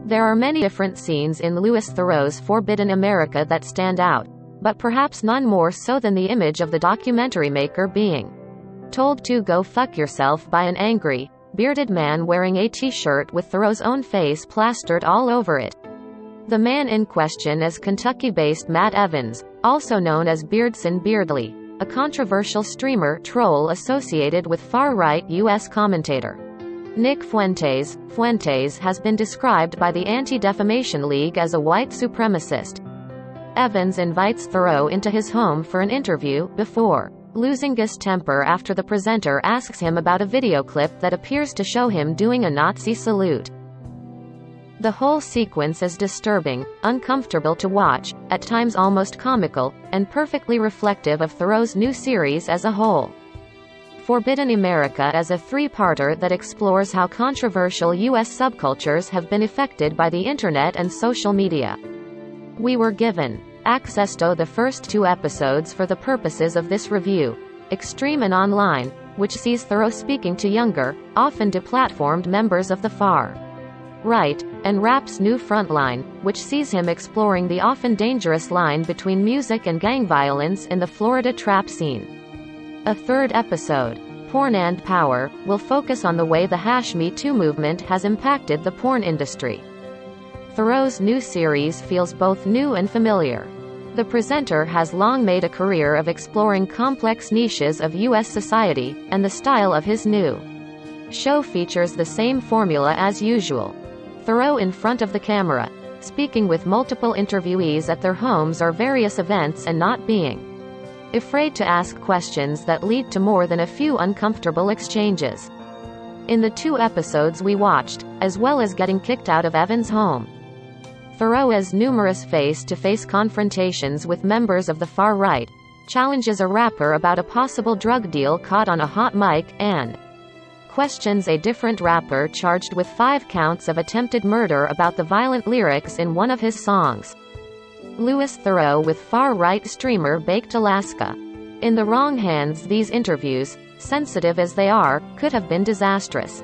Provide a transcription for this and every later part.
There are many different scenes in Louis Theroux's Forbidden America that stand out, but perhaps none more so than the image of the documentary maker being told to go fuck yourself by an angry, bearded man wearing a t-shirt with Theroux's own face plastered all over it. The man in question is Kentucky-based Matt Evans, also known as Beardson Beardly, a controversial streamer troll associated with far-right U.S. commentator Nick Fuentes. Fuentes has been described by the Anti-Defamation League as a white supremacist. Evans invites Theroux into his home for an interview, before losing his temper after the presenter asks him about a video clip that appears to show him doing a Nazi salute. The whole sequence is disturbing, uncomfortable to watch, at times almost comical, and perfectly reflective of Theroux's new series as a whole. Forbidden America is a three-parter that explores how controversial U.S. subcultures have been affected by the internet and social media. We were given access to the first 2 episodes for the purposes of this review, Extreme and Online, which sees Theroux speaking to younger, often deplatformed members of the far right, and Rap's New Frontline, which sees him exploring the often dangerous line between music and gang violence in the Florida trap scene. A third episode, Porn and Power, will focus on the way the #Me Too movement has impacted the porn industry. Theroux's new series feels both new and familiar. The presenter has long made a career of exploring complex niches of U.S. society, and the style of his new show features the same formula as usual. Theroux in front of the camera, speaking with multiple interviewees at their homes or various events and not being afraid to ask questions that lead to more than a few uncomfortable exchanges. In the 2 episodes we watched, as well as getting kicked out of Evans' home, Theroux has numerous face-to-face confrontations with members of the far right, challenges a rapper about a possible drug deal caught on a hot mic, and questions a different rapper charged with 5 counts of attempted murder about the violent lyrics in one of his songs. Louis Theroux with far-right streamer Baked Alaska. In the wrong hands, these interviews, sensitive as they are, could have been disastrous.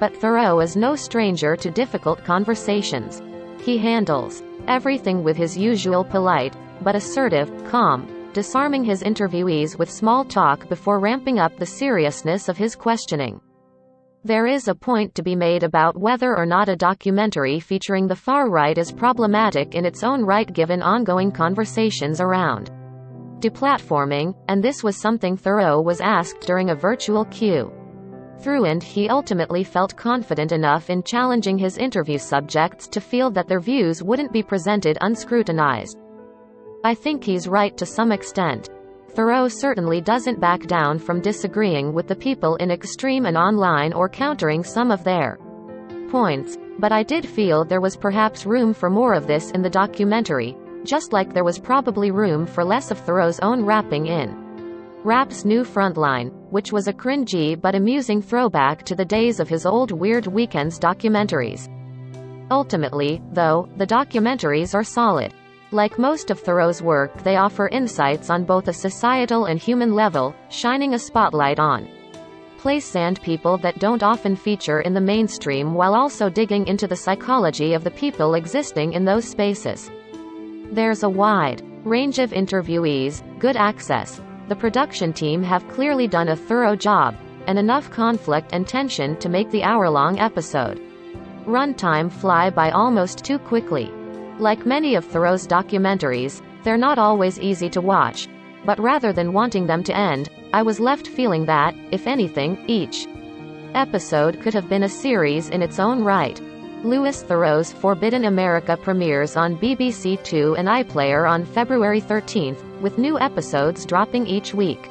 But Theroux is no stranger to difficult conversations. He handles everything with his usual polite, but assertive, calm, disarming his interviewees with small talk before ramping up the seriousness of his questioning. There is a point to be made about whether or not a documentary featuring the far right is problematic in its own right given ongoing conversations around deplatforming, and this was something Theroux was asked during a virtual Q&A, and he ultimately felt confident enough in challenging his interview subjects to feel that their views wouldn't be presented unscrutinized. I think he's right to some extent. Theroux certainly doesn't back down from disagreeing with the people in Extreme and Online or countering some of their points, but I did feel there was perhaps room for more of this in the documentary, just like there was probably room for less of Theroux's own rapping in Rap's New Frontline, which was a cringy but amusing throwback to the days of his old Weird Weekends documentaries. Ultimately, though, the documentaries are solid. Like most of Theroux's work, they offer insights on both a societal and human level, shining a spotlight on place and people that don't often feature in the mainstream while also digging into the psychology of the people existing in those spaces. There's a wide range of interviewees, good access. The production team have clearly done a thorough job, and enough conflict and tension to make the hour-long episode runtime fly by almost too quickly. Like many of Theroux's documentaries, they're not always easy to watch, but rather than wanting them to end, I was left feeling that, if anything, each episode could have been a series in its own right. Louis Theroux's Forbidden America premieres on BBC Two and iPlayer on February 13, with new episodes dropping each week.